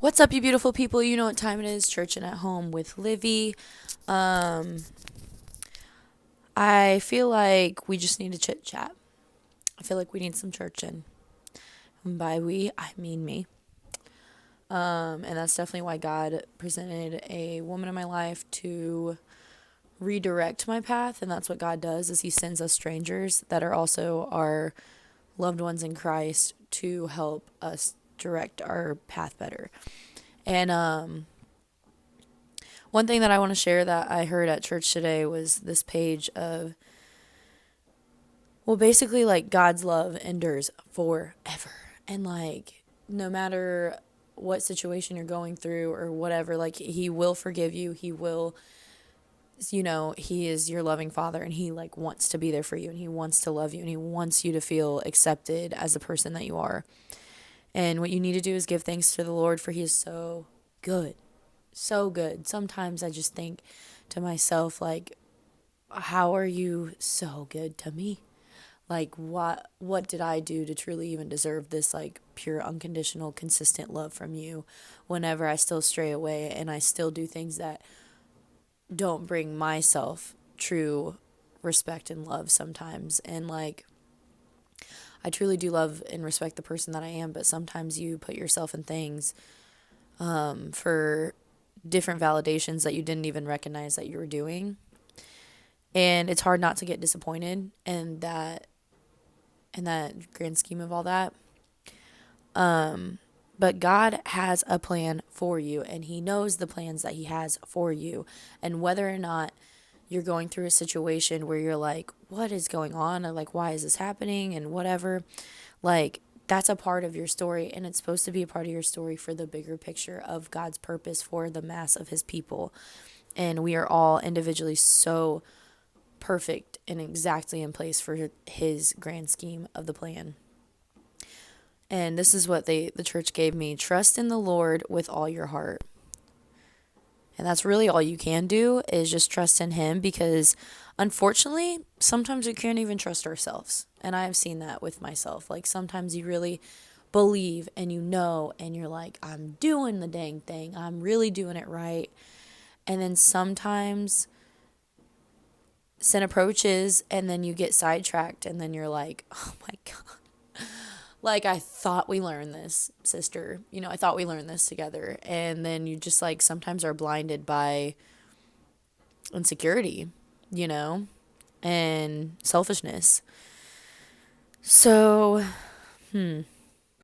What's up, you beautiful people? You know what time it is. Churching at home with Livy. Um, I feel like we just need to chit chat. I feel like we need some churching. And by we, I mean me. And that's definitely why God presented a woman in my life to redirect my path. And that's what God does is he sends us strangers that are also our loved ones in Christ to help us direct our path better. And one thing that I want to share that I heard at church today was this page of, well, basically, like, God's love endures forever. And, like, no matter what situation you're going through or whatever, like, He will forgive you. He will, He is your loving Father and He, like, wants to be there for you and He wants to love you and He wants you to feel accepted as the person that you are. And what you need to do is give thanks to the Lord, for He is so good. So good. Sometimes I just think to myself, like, how are you so good to me? Like, what did I do to truly even deserve this, like, pure, unconditional, consistent love from you, whenever I still stray away and I still do things that don't bring myself true respect and love sometimes. And, like, I truly do love and respect the person that I am, but sometimes you put yourself in things for different validations that you didn't even recognize that you were doing. And it's hard not to get disappointed in that grand scheme of all that. But God has a plan for you, and He knows the plans that He has for you. And whether or not you're going through a situation where you're like, what is going on? Or like, why is this happening? And whatever, like, that's a part of your story, and it's supposed to be a part of your story for the bigger picture of God's purpose for the mass of His people. And we are all individually so perfect and exactly in place for His grand scheme of the plan. And this is what the church gave me: trust in the Lord with all your heart. And that's really all you can do, is just trust in Him, because unfortunately, sometimes we can't even trust ourselves. And I've seen that with myself. Like, sometimes you really believe and and you're like, I'm doing the dang thing. I'm really doing it right. And then sometimes sin approaches and then you get sidetracked and then you're like, oh my God. Like, I thought we learned this, sister. I thought we learned this together. And then you just, like, sometimes are blinded by insecurity, you know, and selfishness. So,